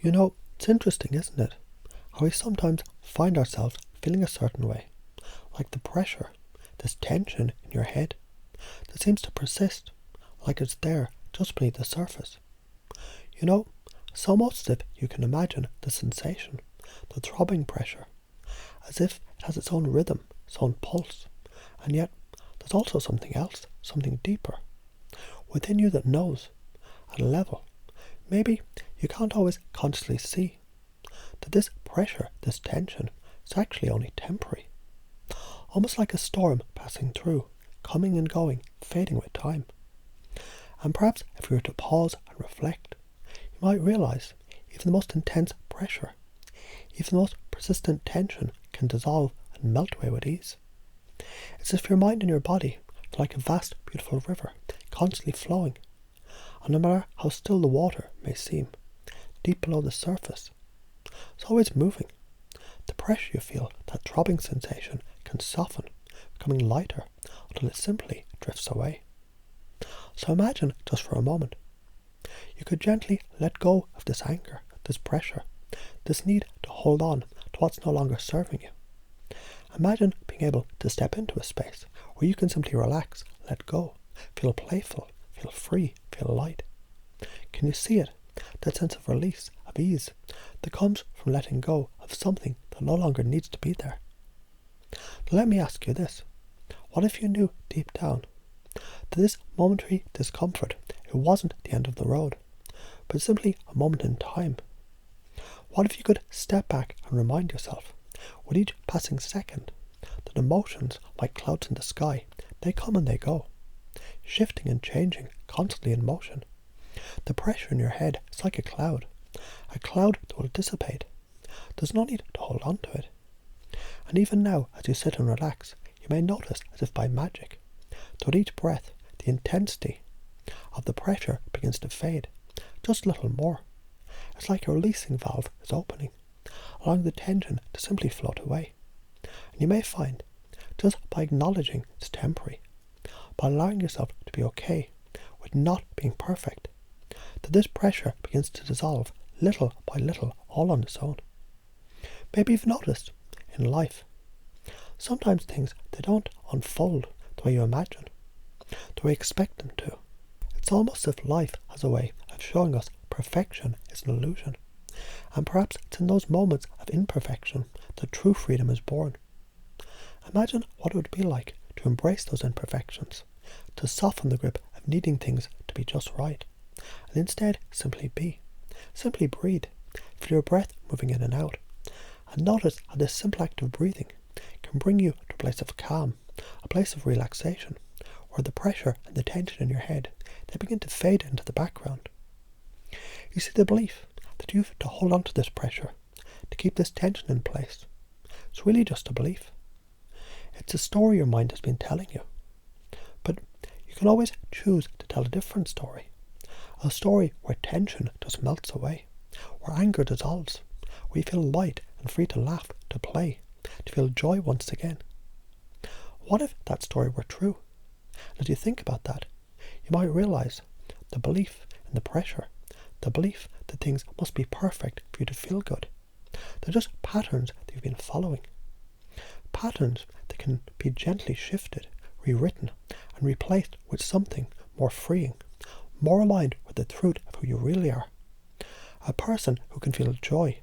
It's interesting, isn't it? How we sometimes find ourselves feeling a certain way, like the pressure, this tension in your head that seems to persist, like it's there just beneath the surface. You know, it's almost as if you can imagine the sensation, the throbbing pressure, as if it has its own rhythm, its own pulse, and yet there's also something else, something deeper, within you that knows, at a level, maybe you can't always consciously see, that this pressure, this tension, is actually only temporary. Almost like a storm passing through, coming and going, fading with time. And perhaps if you were to pause and reflect, you might realize even the most intense pressure, even the most persistent tension can dissolve and melt away with ease. It's as if your mind and your body are like a vast, beautiful river, constantly flowing, and no matter how still the water may seem, deep below the surface, it's always moving. The pressure you feel, that throbbing sensation, can soften, becoming lighter until it simply drifts away. So imagine just for a moment, you could gently let go of this anger, this pressure, this need to hold on to what's no longer serving you. Imagine being able to step into a space where you can simply relax, let go, feel playful, feel free, feel light. Can you see it? That sense of release, of ease, that comes from letting go of something that no longer needs to be there. Now let me ask you this. What if you knew deep down that this momentary discomfort, it wasn't the end of the road, but simply a moment in time? What if you could step back and remind yourself, with each passing second, that emotions, like clouds in the sky, they come and they go, shifting and changing, constantly in motion. The pressure in your head is like a cloud that will dissipate. There's no need to hold on to it. And even now, as you sit and relax, you may notice, as if by magic, that with each breath, the intensity of the pressure begins to fade, just a little more. It's like a releasing valve is opening, allowing the tension to simply float away. And you may find, just by acknowledging it's temporary, by allowing yourself to be okay with not being perfect, that this pressure begins to dissolve little by little, all on its own. Maybe you've noticed in life, sometimes things, they don't unfold the way you imagine, the way you expect them to. It's almost as if life has a way of showing us perfection is an illusion, and perhaps it's in those moments of imperfection that true freedom is born. Imagine what it would be like to embrace those imperfections, to soften the grip of needing things to be just right, and instead simply be. Simply breathe. Feel your breath moving in and out. And notice how this simple act of breathing can bring you to a place of calm, a place of relaxation, where the pressure and the tension in your head, they begin to fade into the background. You see, the belief that you have to hold on to this pressure, to keep this tension in place, it's really just a belief. It's a story your mind has been telling you. But you can always choose to tell a different story. A story where tension just melts away, where anger dissolves, where you feel light and free to laugh, to play, to feel joy once again. What if that story were true? And as you think about that, you might realize the belief in the pressure, the belief that things must be perfect for you to feel good. They're just patterns that you've been following. Patterns that can be gently shifted, rewritten, and replaced with something more freeing, more aligned with the truth of who you really are. A person who can feel joy,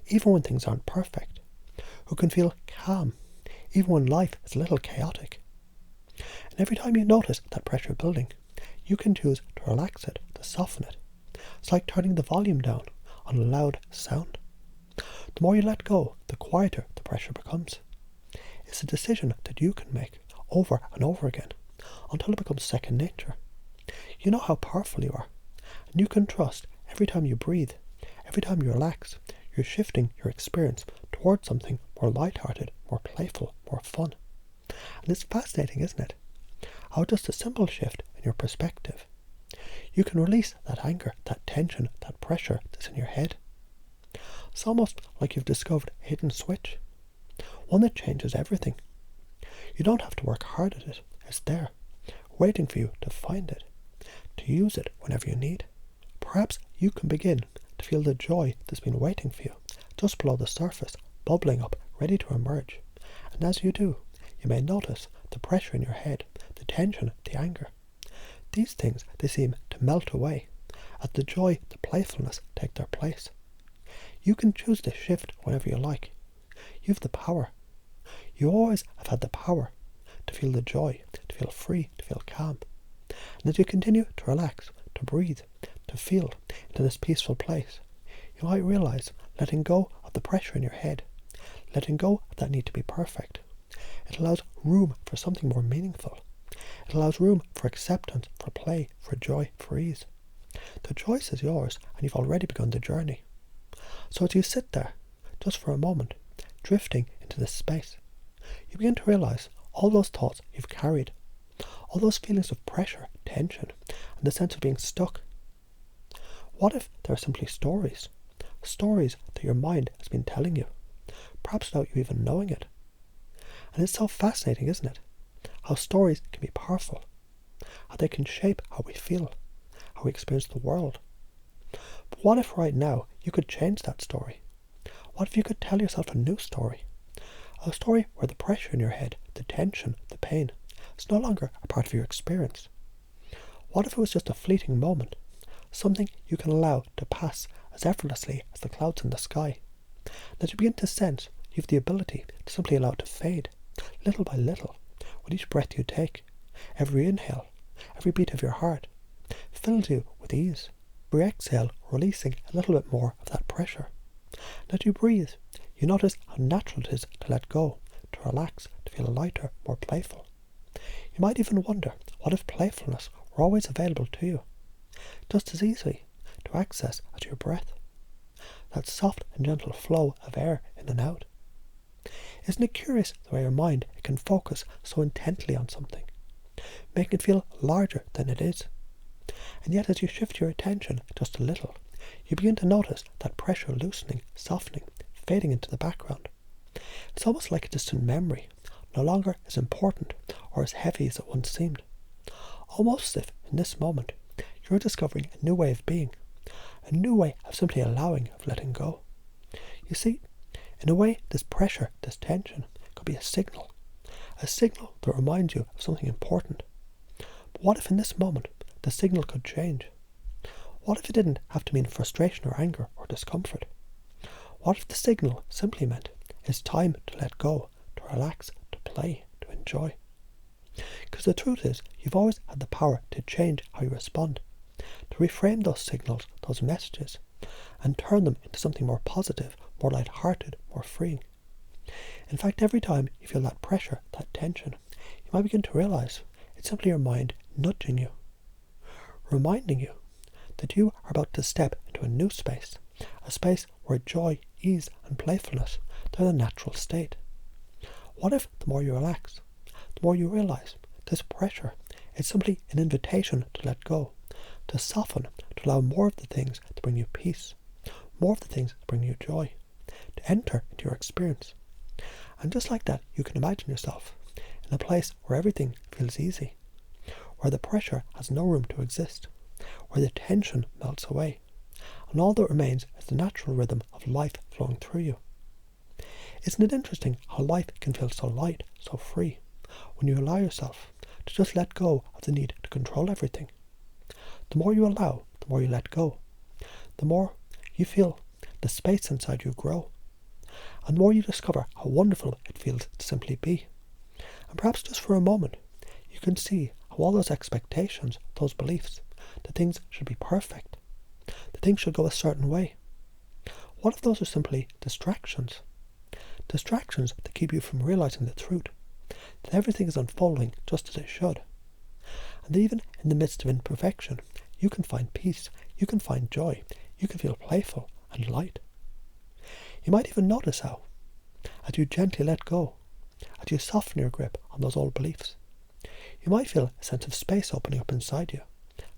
even when things aren't perfect, who can feel calm, even when life is a little chaotic. And every time you notice that pressure building, you can choose to relax it, to soften it. It's like turning the volume down on a loud sound. The more you let go, the quieter the pressure becomes. It's a decision that you can make over and over again until it becomes second nature. You know how powerful you are, and you can trust every time you breathe, every time you relax, you're shifting your experience towards something more lighthearted, more playful, more fun. And it's fascinating, isn't it? How just a simple shift in your perspective, you can release that anger, that tension, that pressure that's in your head. It's almost like you've discovered a hidden switch, one that changes everything. You don't have to work hard at it. It's there, waiting for you to find it, to use it whenever you need. Perhaps you can begin to feel the joy that's been waiting for you, just below the surface, bubbling up, ready to emerge. And as you do, you may notice the pressure in your head, the tension, the anger. These things, they seem to melt away, as the joy, the playfulness take their place. You can choose to shift whenever you like. You have the power. You always have had the power to feel the joy, to feel free, to feel calm. And as you continue to relax, to breathe, to feel into this peaceful place, you might realize letting go of the pressure in your head, letting go of that need to be perfect. It allows room for something more meaningful. It allows room for acceptance, for play, for joy, for ease. The choice is yours, and you've already begun the journey. So as you sit there, just for a moment, drifting into this space, you begin to realize all those thoughts you've carried, all those feelings of pressure, tension, and the sense of being stuck. What if they're simply stories? Stories that your mind has been telling you, perhaps without you even knowing it. And it's so fascinating, isn't it? How stories can be powerful, how they can shape how we feel, how we experience the world. But what if right now you could change that story? What if you could tell yourself a new story? A story where the pressure in your head, the tension, the pain, is no longer a part of your experience. What if it was just a fleeting moment, something you can allow to pass as effortlessly as the clouds in the sky, that you begin to sense you have the ability to simply allow it to fade, little by little, with each breath you take, every inhale, every beat of your heart, fills you with ease. Every exhale releasing a little bit more of that pressure. And as you breathe, you notice how natural it is to let go, to relax, to feel lighter, more playful. You might even wonder, what if playfulness were always available to you, just as easily to access as your breath? That soft and gentle flow of air in and out. Isn't it curious the way your mind can focus so intently on something, making it feel larger than it is? And yet as you shift your attention just a little, you begin to notice that pressure loosening, softening, fading into the background. It's almost like a distant memory, no longer as important or as heavy as it once seemed. Almost as if, in this moment, you're discovering a new way of being, a new way of simply allowing, of letting go. You see, in a way, this pressure, this tension, could be a signal that reminds you of something important. But what if in this moment, the signal could change? What if it didn't have to mean frustration or anger or discomfort? What if the signal simply meant it's time to let go, to relax, to play, to enjoy? Because the truth is, you've always had the power to change how you respond, to reframe those signals, those messages, and turn them into something more positive, more light-hearted, more freeing. In fact, every time you feel that pressure, that tension, you might begin to realize it's simply your mind nudging you, reminding you that you are about to step into a new space, a space where joy, ease, and playfulness, they're the natural state. What if the more you relax, the more you realize this pressure is simply an invitation to let go, to soften, to allow more of the things to bring you peace, more of the things to bring you joy, to enter into your experience. And just like that, you can imagine yourself in a place where everything feels easy, where the pressure has no room to exist, where the tension melts away, and all that remains is the natural rhythm of life flowing through you. Isn't it interesting how life can feel so light, so free, when you allow yourself to just let go of the need to control everything? The more you allow, the more you let go, the more you feel the space inside you grow, and the more you discover how wonderful it feels to simply be. And perhaps just for a moment, you can see how all those expectations, those beliefs, that things should be perfect, that things should go a certain way. What if those are simply distractions? Distractions that keep you from realizing the truth, that everything is unfolding just as it should. And even in the midst of imperfection, you can find peace, you can find joy, you can feel playful and light. You might even notice how, as you gently let go, as you soften your grip on those old beliefs, you might feel a sense of space opening up inside you,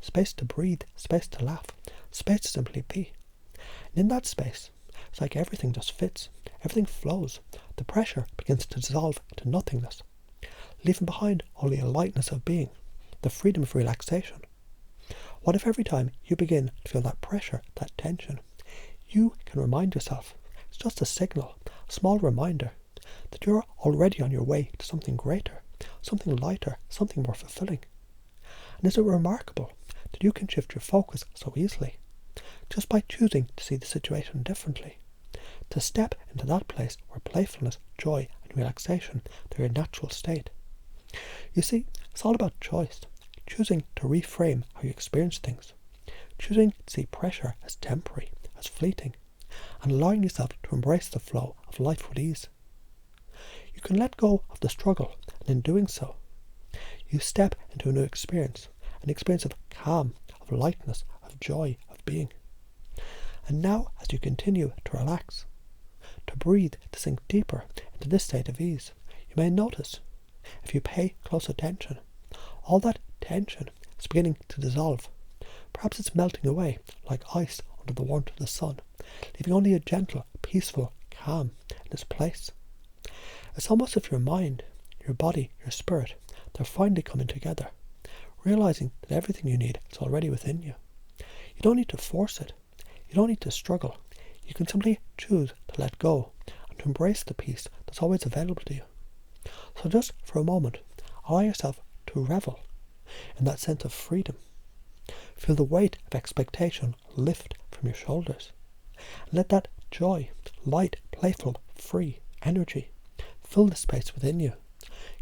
space to breathe, space to laugh, space to simply be. And in that space, it's like everything just fits, everything flows, the pressure begins to dissolve into nothingness, leaving behind only a lightness of being, the freedom of relaxation. What if every time you begin to feel that pressure, that tension, You can remind yourself, it's just a signal, a small reminder, that you're already on your way to something greater, something lighter, something more fulfilling. And is it remarkable that you can shift your focus so easily, just by choosing to see the situation differently, to step into that place where playfulness, joy and relaxation are your natural state? You see, it's all about choice, choosing to reframe how you experience things, choosing to see pressure as temporary, as fleeting, and allowing yourself to embrace the flow of life with ease. You can let go of the struggle, and in doing so, you step into a new experience, an experience of calm, of lightness, of joy, of being. And now, as you continue to relax, to breathe, to sink deeper into this state of ease, you may notice, if you pay close attention, all that tension is beginning to dissolve. Perhaps it's melting away like ice under the warmth of the sun, leaving only a gentle, peaceful calm in its place. It's almost as if your mind, your body, your spirit, they're finally coming together, realizing that everything you need is already within you. You don't need to force it. You don't need to struggle. You can simply choose to let go and to embrace the peace that's always available to you. So just for a moment, allow yourself to revel in that sense of freedom. Feel the weight of expectation lift from your shoulders. And let that joy, light, playful, free energy fill the space within you.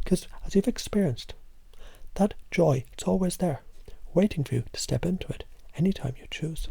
Because as you've experienced, that joy, it's always there, waiting for you to step into it anytime you choose.